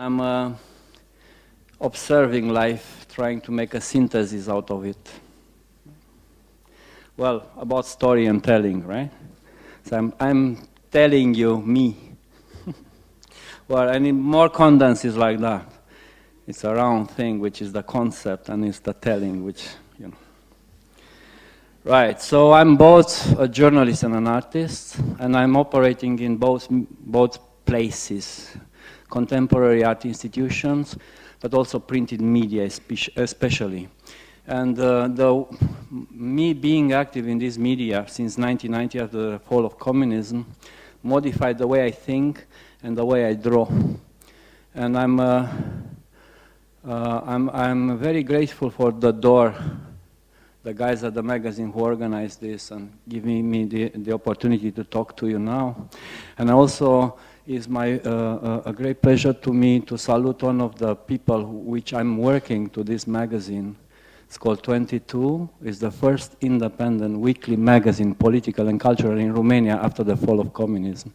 I'm observing life, trying to make a synthesis out of it. Well, about story and telling, right? So I'm telling you me. Well, I need more condenses like that. It's a round thing, which is the concept, and it's the telling, which, you know. Right, so I'm both a journalist and an artist, and I'm operating in both places, contemporary art institutions, but also printed media especially. And me being active in this media since 1990 after the fall of communism modified the way I think and the way I draw. And I'm very grateful for the door, the guys at the magazine who organized this and giving me the opportunity to talk to you now. And also it's a great pleasure to me to salute one of the people which I'm working to this magazine. It's called 22. It's the first independent weekly magazine, political and cultural, in Romania after the fall of communism.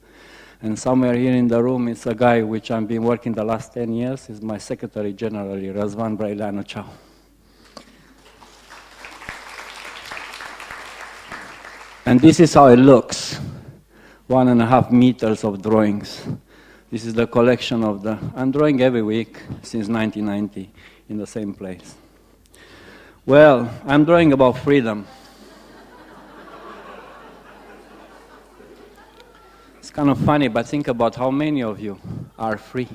And somewhere here in the room is a guy which I've been working the last 10 years. He's my Secretary General, Răzvan Braileanu. Ciao. And this is how it looks. 1.5 meters of drawings. This is the collection of I'm drawing every week since 1990 in the same place. Well, I'm drawing about freedom. It's kind of funny, but think about how many of you are free.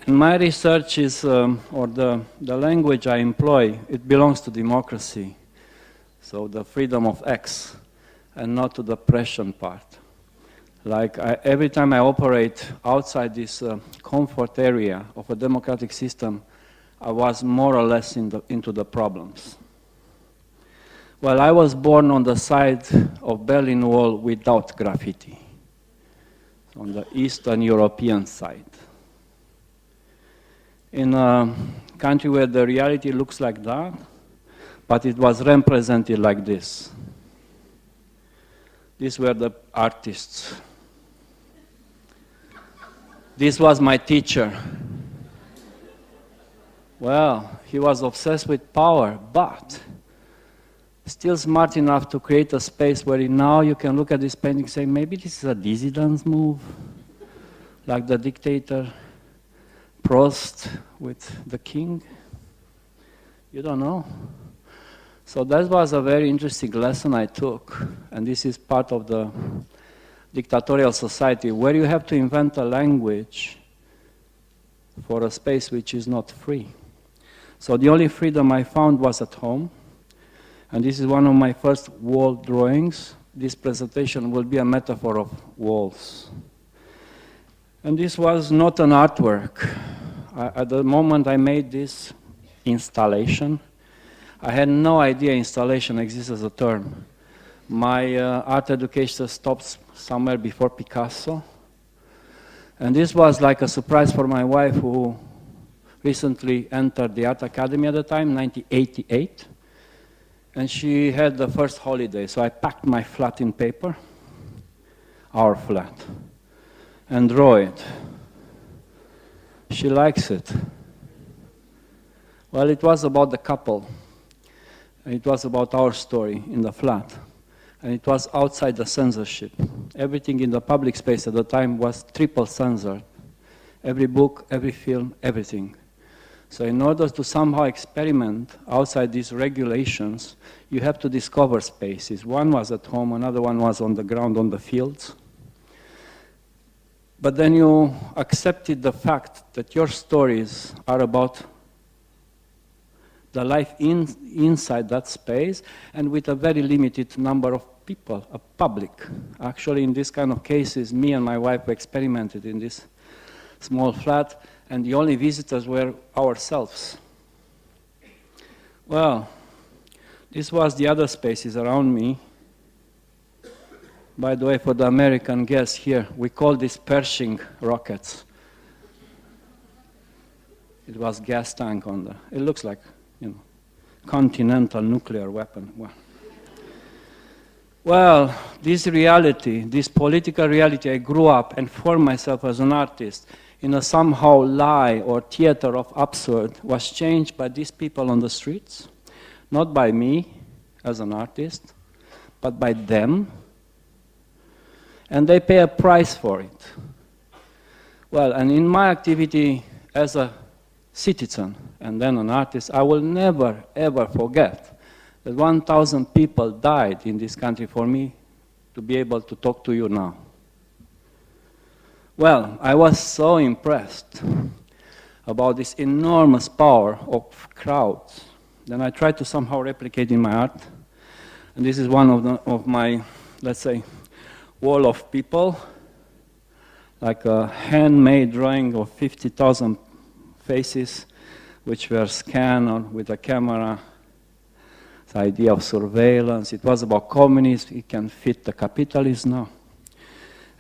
And my research is, or the language I employ, it belongs to democracy. So the freedom of X, and not to the oppression part. Like every time I operate outside this comfort area of a democratic system, I was more or less into the problems. Well, I was born on the side of Berlin Wall without graffiti, on the Eastern European side. In a country where the reality looks like that, but it was represented like this. These were the artists. This was my teacher. Well, he was obsessed with power, but still smart enough to create a space where now you can look at this painting and say, maybe this is a dissidence move, like the dictator Prost with the king. You don't know. So that was a very interesting lesson I took, and this is part of the dictatorial society where you have to invent a language for a space which is not free. So the only freedom I found was at home, and this is one of my first wall drawings. This presentation will be a metaphor of walls. And this was not an artwork. At the moment I made this installation, I had no idea installation exists as a term. My art education stops somewhere before Picasso. And this was like a surprise for my wife, who recently entered the Art Academy at the time, 1988. And she had the first holiday, so I packed my flat in paper, our flat, and draw it. She likes it. Well, it was about the couple. It was about our story in the flat. And it was outside the censorship. Everything in the public space at the time was triple censored. Every book, every film, everything. So in order to somehow experiment outside these regulations, you have to discover spaces. One was at home, another one was on the ground, on the fields. But then you accepted the fact that your stories are about the life inside that space, and with a very limited number of people, a public. Actually, in this kind of cases, me and my wife experimented in this small flat, and the only visitors were ourselves. Well, this was the other spaces around me. By the way, for the American guests here, we call this Pershing rockets. It was gas tank on it looks like, continental nuclear weapon. Well, this reality, this political reality, I grew up and formed myself as an artist in a somehow lie or theater of absurd, was changed by these people on the streets, not by me as an artist, but by them, and they pay a price for it. Well, and in my activity as a citizen and then an artist, I will never, ever forget that 1,000 people died in this country for me to be able to talk to you now. Well, I was so impressed about this enormous power of crowds. Then I tried to somehow replicate in my art. And this is one of my, let's say, wall of people, like a handmade drawing of 50,000 faces, which were scanned with a camera. The idea of surveillance. It was about communism. It can fit the capitalists now.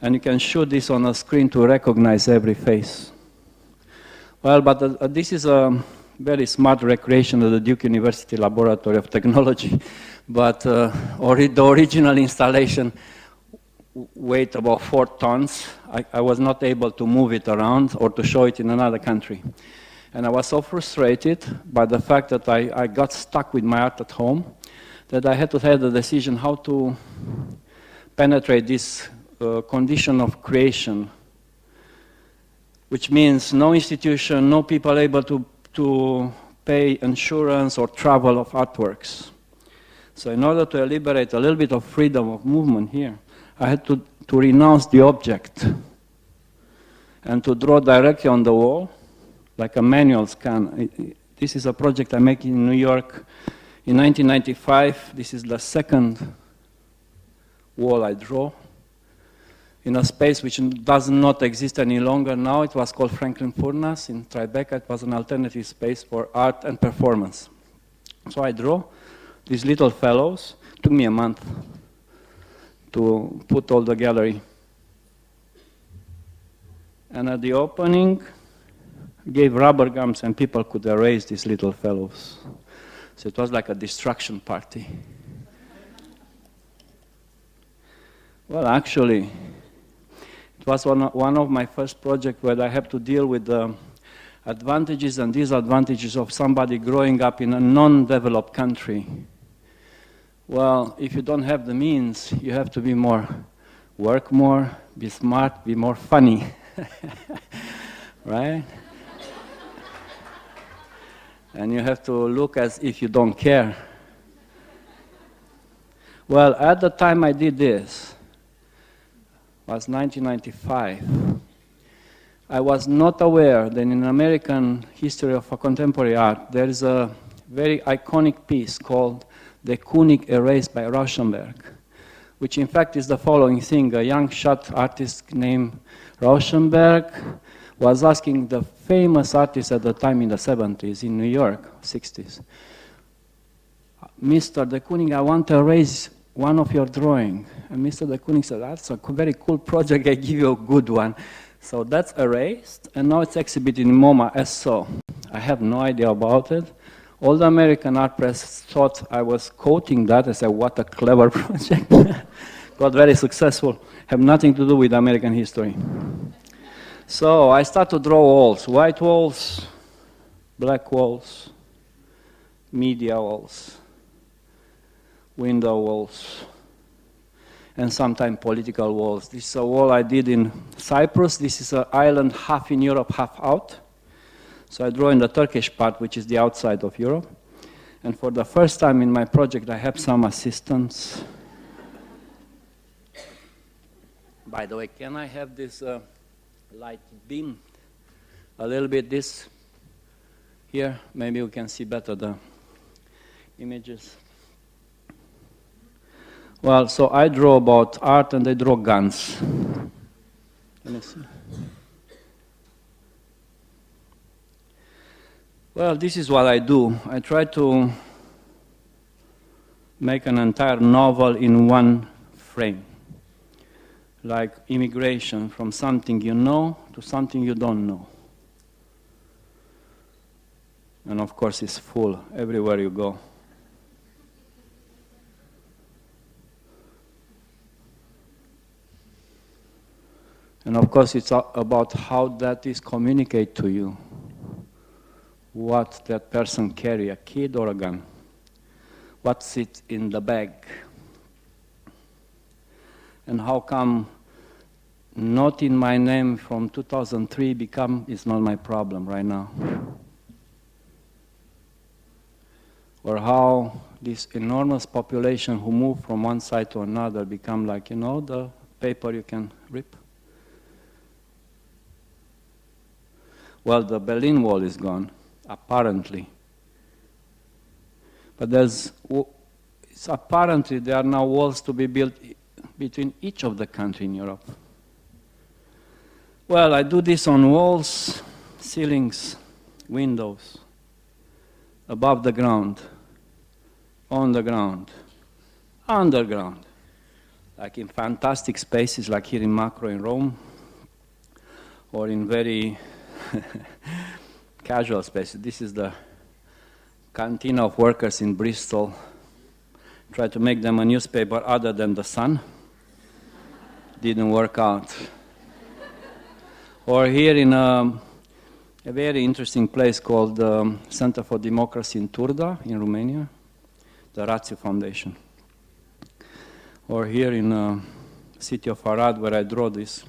And you can shoot this on a screen to recognize every face. Well, but this is a very smart recreation of the Duke University Laboratory of Technology. But the original installation weighed about 4 tons. I was not able to move it around or to show it in another country. And I was so frustrated by the fact that I got stuck with my art at home that I had to have the decision how to penetrate this condition of creation, which means no institution, no people able to pay insurance or travel of artworks. So in order to liberate a little bit of freedom of movement here, I had to renounce the object and to draw directly on the wall, like a manual scan. This is a project I make in New York in 1995. This is the second wall I draw in a space which does not exist any longer now. It was called Franklin Furnace in Tribeca. It was an alternative space for art and performance. So I draw these little fellows. It took me a month to put all the gallery. And at the opening, gave rubber gums and people could erase these little fellows. So it was like a destruction party. Well, actually, it was one of my first projects where I have to deal with the advantages and disadvantages of somebody growing up in a non-developed country. Well, if you don't have the means, you have to be work more, be smart, be more funny, right? And you have to look as if you don't care. Well, at the time I did this, was 1995. I was not aware that in American history of contemporary art, there is a very iconic piece called The König Erased by Rauschenberg, which in fact is the following thing. A young shot artist named Rauschenberg was asking the famous artist at the time in the 70s in New York, 60s, Mr. de Kooning, I want to erase one of your drawings. And Mr. de Kooning said, that's a very cool project, I give you a good one. So that's erased, and now it's exhibited in MoMA as so. I have no idea about it. All the American art press thought I was quoting that. I said, what a clever project. Got very successful. Have nothing to do with American history. So I start to draw walls, white walls, black walls, media walls, window walls, and sometimes political walls. This is a wall I did in Cyprus. This is an island half in Europe, half out. So I draw in the Turkish part, which is the outside of Europe. And for the first time in my project, I have some assistants. By the way, can I have this light beam a little bit this here? Maybe we can see better the images. Well, so I draw about art and they draw guns. Let me see. Well, this is what I do. I try to make an entire novel in one frame. Like immigration, from something you know to something you don't know. And of course it's full everywhere you go. And of course, it's about how that is communicate to you. What that person carry, a kid or a gun? What's it in the bag? And how come not in my name from 2003 is not my problem right now? Or how this enormous population who move from one side to another become like, you know, the paper you can rip? Well, the Berlin Wall is gone, apparently. But apparently there are now walls to be built between each of the countries in Europe. Well, I do this on walls, ceilings, windows, above the ground, on the ground, underground, like in fantastic spaces like here in Macro in Rome, or in very casual spaces. This is the canteen of workers in Bristol. Try to make them a newspaper other than the Sun. Didn't work out. Or here in a very interesting place called Center for Democracy in Turda, in Romania, the Ratio Foundation. Or here in the city of Arad, where I draw these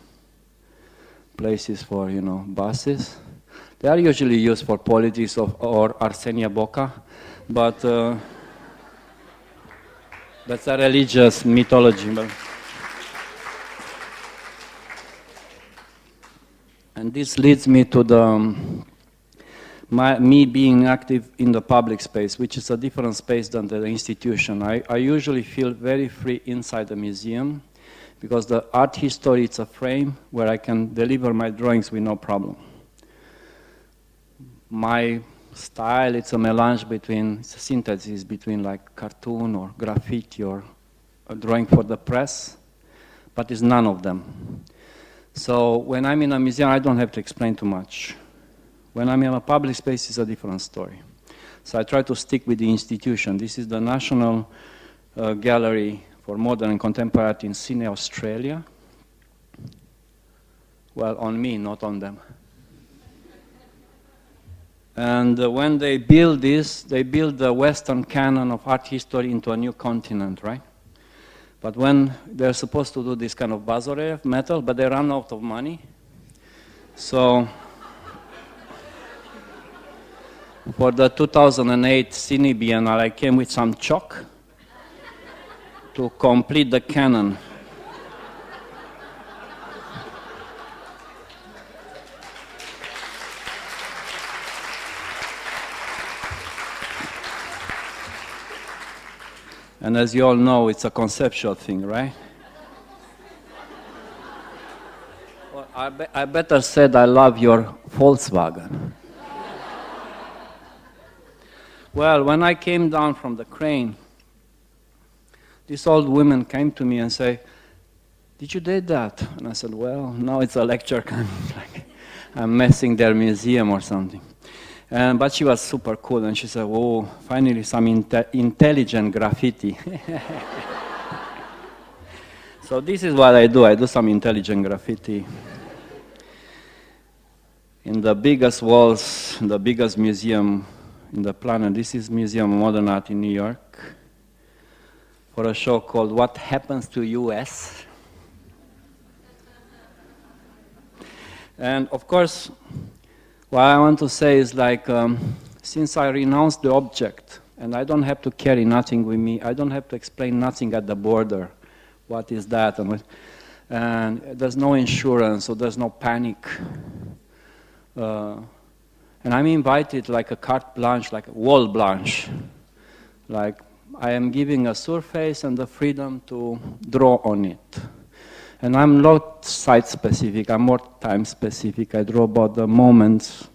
places for, you know, buses. They are usually used for politics or Arsenia Boca, but that's a religious mythology. And this leads me to me being active in the public space, which is a different space than the institution. I usually feel very free inside the museum, because the art history, it's a frame where I can deliver my drawings with no problem. My style, it's a melange between, it's a synthesis between like cartoon or graffiti or a drawing for the press, but it's none of them. So when I'm in a museum, I don't have to explain too much. When I'm in a public space, it's a different story. So I try to stick with the institution. This is the National Gallery for Modern and Contemporary Art in Sydney, Australia. Well, on me, not on them. And when they build this, they build the Western canon of art history into a new continent, right? But when they're supposed to do this kind of bas-relief metal, but they run out of money. So for the 2008 Sydney Biennale, I came with some chalk to complete the canon. And as you all know, it's a conceptual thing, right? Well, I better said I love your Volkswagen. Well, when I came down from the crane, this old woman came to me and said, "Did you did that?" And I said, "Well, now it's a lecture coming. Like, I'm messing their museum or something." But she was super cool, and she said, "Oh, finally some intelligent graffiti." So this is what I do. I do some intelligent graffiti. In the biggest walls, the biggest museum in the planet, this is Museum of Modern Art in New York, for a show called What Happens to US. And of course, what I want to say is like, since I renounced the object, and I don't have to carry nothing with me, I don't have to explain nothing at the border, what is that, and there's no insurance, so there's no panic. And I'm invited like a carte blanche, like a wall blanche. Like I am giving a surface and the freedom to draw on it. And I'm not site-specific, I'm more time-specific. I draw about the moments,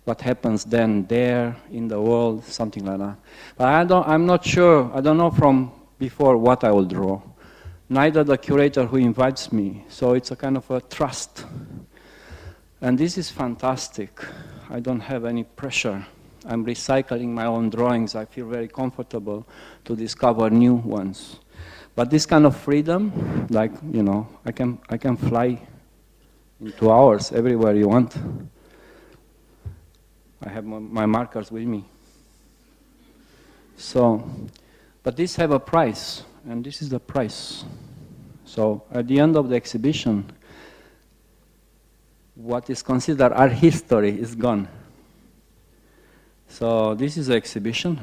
what happens then, there, in the world, something like that. But I'm not sure, I don't know from before what I will draw. Neither the curator who invites me, so it's a kind of a trust. And this is fantastic. I don't have any pressure. I'm recycling my own drawings. I feel very comfortable to discover new ones. But this kind of freedom, like, you know, I can fly in 2 hours, everywhere you want. I have my markers with me. So, but these have a price, and this is the price. So at the end of the exhibition, what is considered art history is gone. So this is the exhibition.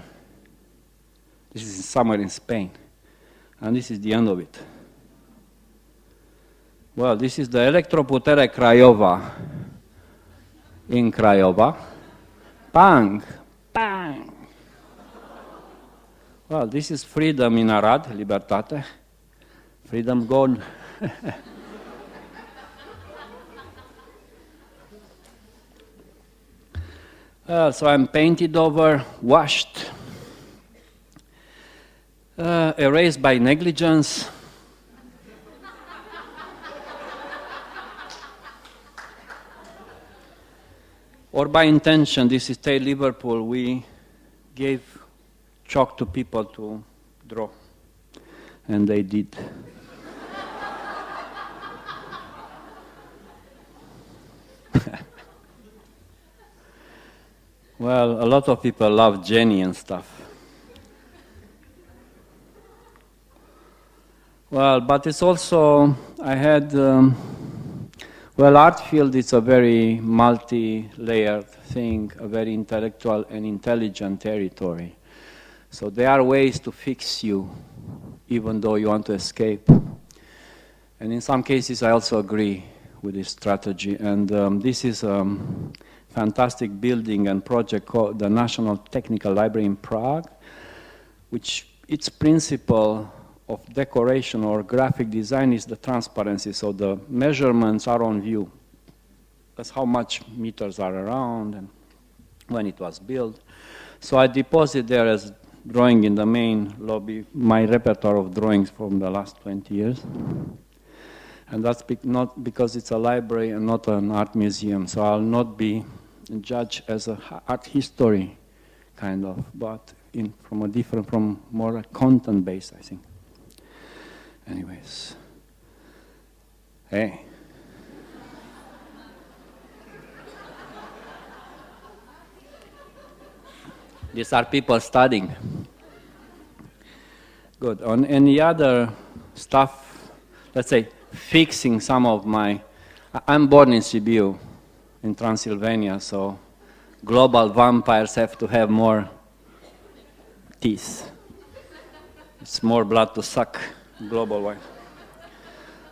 This is somewhere in Spain. And this is the end of it. Well, this is the Electroputere Craiova in Craiova. Bang! Bang! Well, this is freedom in Arad, libertate. Freedom gone. So I'm painted over, washed, erased by negligence. Or by intention. This is Tate Liverpool. We gave chalk to people to draw, and they did. Well, a lot of people love Jenny and stuff. Well, but it's also, I had, well, art field is a very multi-layered thing, a very intellectual and intelligent territory. So there are ways to fix you, even though you want to escape. And in some cases, I also agree with this strategy. And this is fantastic building and project called the National Technical Library in Prague, which its principle of decoration or graphic design is the transparency, so the measurements are on view. That's how much meters are around and when it was built. So I deposit there as drawing in the main lobby my repertoire of drawings from the last 20 years. And that's not because it's a library and not an art museum, so I'll not be judged as an art history, kind of, but from more content based, I think. Anyways, hey. These are people studying. Good. On any other stuff, let's say, fixing some of my, I'm born in Sibiu, in Transylvania, so global vampires have to have more teeth. It's more blood to suck, global-wide.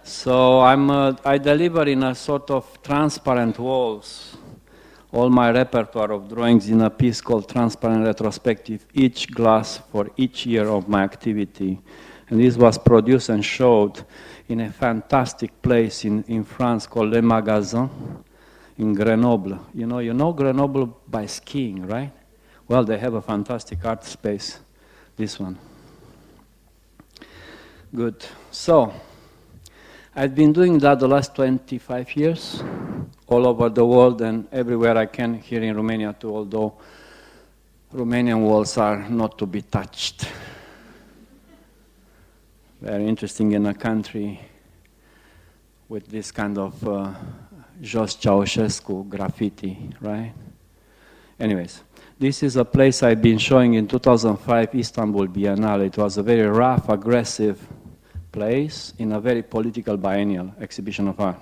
So I deliver in a sort of transparent walls all my repertoire of drawings in a piece called Transparent Retrospective, each glass for each year of my activity. And this was produced and showed in a fantastic place in France called Le Magasin in Grenoble. You know Grenoble by skiing, right? Well, they have a fantastic art space, this one. Good. So, I've been doing that the last 25 years, all over the world and everywhere I can, here in Romania too, although Romanian walls are not to be touched. Very interesting in a country with this kind of Jos Ceausescu graffiti, right? Anyways, this is a place I've been showing in 2005 Istanbul Biennale. It was a very rough, aggressive place in a very political biennial exhibition of art.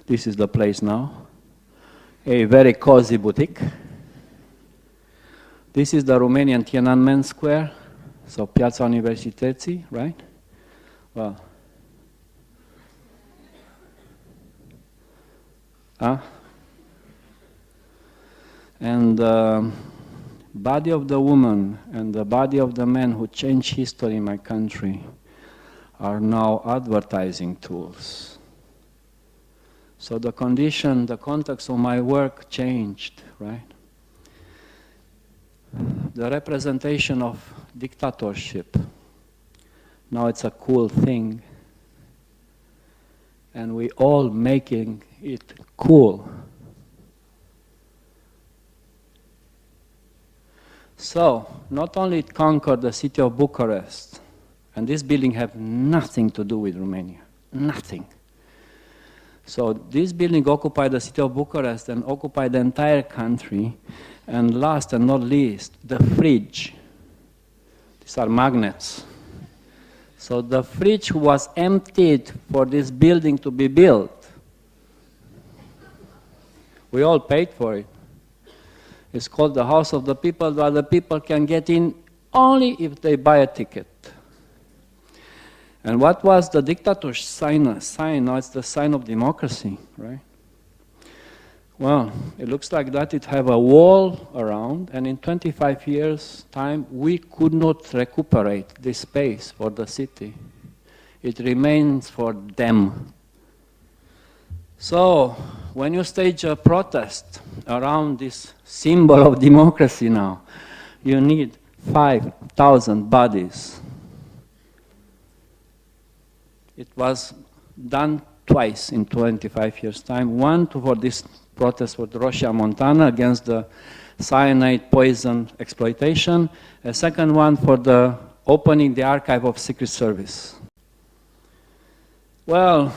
This is the place now. A very cozy boutique. This is the Romanian Tiananmen Square, so Piața Universității, right? Well, and the body of the woman and the body of the man who changed history in my country are now advertising tools. So the condition, the context of my work changed, right? The representation of dictatorship, now it's a cool thing. And we all making it cool. So, not only it conquered the city of Bucharest, and this building have nothing to do with Romania, nothing. So this building occupied the city of Bucharest and occupied the entire country. And last and not least, the fridge. These are magnets. So the fridge was emptied for this building to be built. We all paid for it. It's called the House of the People, where the people can get in only if they buy a ticket. And what was the dictator's sign? Now it's the sign of democracy, right? Well, it looks like that it have a wall around, and in 25 years' time, we could not recuperate this space for the city. It remains for them. So, when you stage a protest around this symbol of democracy now, you need 5,000 bodies. It was done twice in 25 years' time. One for this protest with Roșia Montana against the cyanide poison exploitation. A second one for the opening the archive of Secret Service. Well,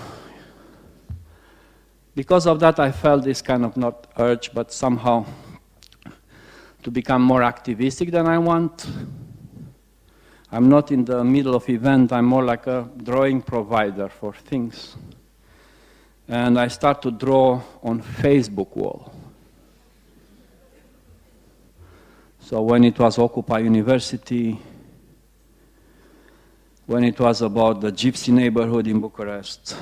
because of that I felt this kind of not urge, but somehow to become more activistic than I want. I'm not in the middle of event, I'm more like a drawing provider for things. And I start to draw on Facebook wall. So when it was Occupy University, when it was about the gypsy neighborhood in Bucharest,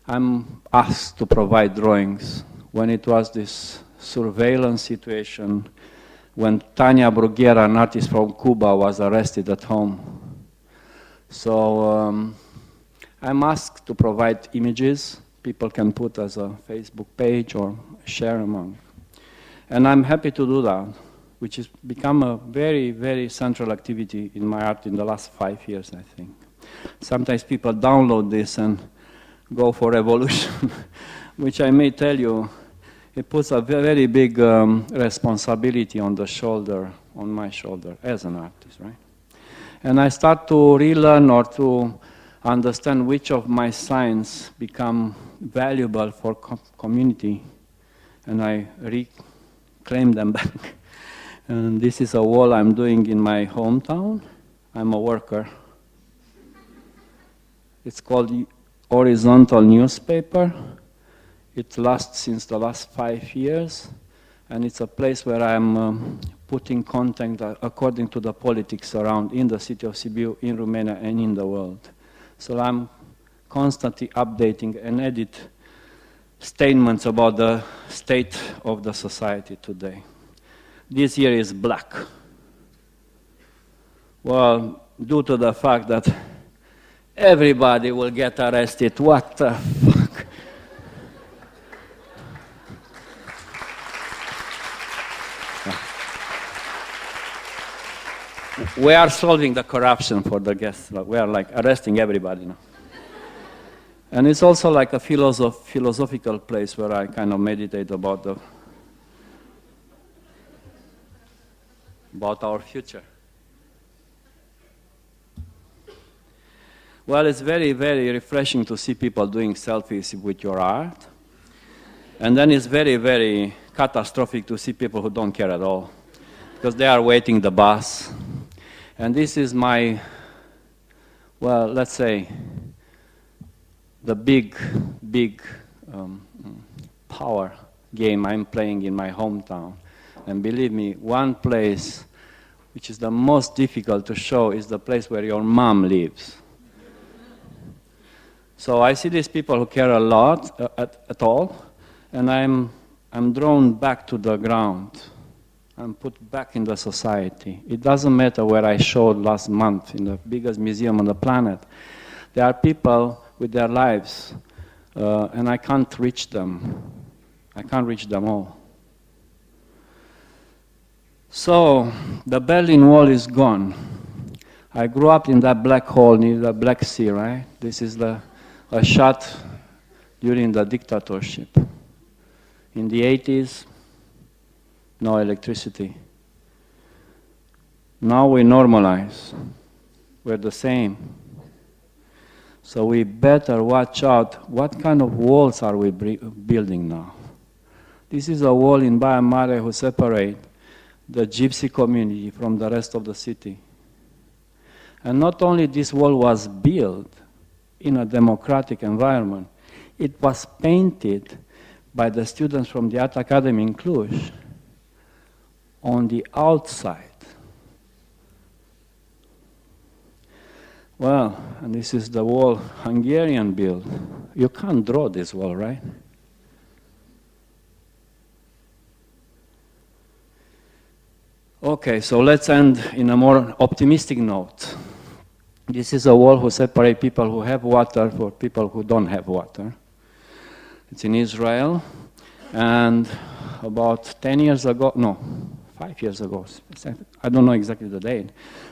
I'm asked to provide drawings. When it was this surveillance situation, when Tania Bruguera, an artist from Cuba, was arrested at home. So I'm asked to provide images people can put as a Facebook page or share among. And I'm happy to do that, which has become a very, very central activity in my art in the last 5 years, I think. Sometimes people download this and go for revolution, which I may tell you, it puts a very big responsibility on the shoulder, on my shoulder, as an artist, right? And I start to relearn or to understand which of my signs become valuable for community, and I reclaim them back. And this is a wall I'm doing in my hometown. I'm a worker. It's called Horizontal Newspaper. It lasts since the last 5 years, and it's a place where I'm putting content according to the politics around in the city of Sibiu, in Romania, and in the world. So I'm constantly updating and edit statements about the state of the society today. This year is black. Well, due to the fact that everybody will get arrested. What the fuck? We are solving the corruption for the guests. We are like arresting everybody now. And it's also like a philosophical place where I kind of meditate about our future. Well, it's very, very refreshing to see people doing selfies with your art. And then it's very, very catastrophic to see people who don't care at all, because they are waiting the bus. And this is my, well, let's say, the big power game I'm playing in my hometown. And believe me, one place which is the most difficult to show is the place where your mom lives. So I see these people who care a lot at all, and I'm drawn back to the ground. I'm put back in the society. It doesn't matter where I showed last month in the biggest museum on the planet. There are people with their lives, and I can't reach them. I can't reach them all. So the Berlin Wall is gone. I grew up in that black hole near the Black Sea, right? This is a shot during the dictatorship. In the 80s, no electricity. Now we normalize. We're the same. So we better watch out what kind of walls are we building now. This is a wall in Baia Mare who separate the gypsy community from the rest of the city. And not only this wall was built in a democratic environment, it was painted by the students from the Art Academy in Cluj on the outside. Well, and this is the wall Hungarian built. You can't draw this wall, right? Okay, so let's end in a more optimistic note. This is a wall who separates people who have water from people who don't have water. It's in Israel, and about 10 years ago, no, 5 years ago, I don't know exactly the date,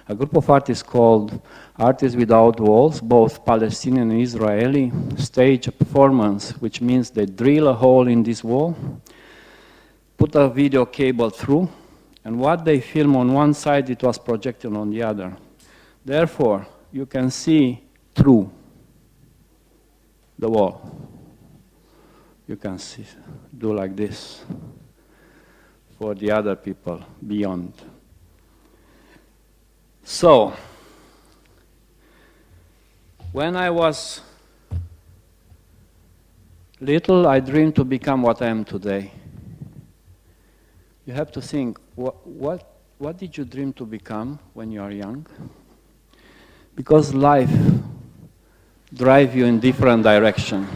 a group of artists called Artists Without Walls, both Palestinian and Israeli, stage a performance, which means they drill a hole in this wall, put a video cable through, and what they film on one side, it was projected on the other. Therefore, you can see through the wall. You can see, do like this for the other people beyond. So, when I was little, I dreamed to become what I am today. You have to think, what did you dream to become when you are young? Because life drives you in different directions.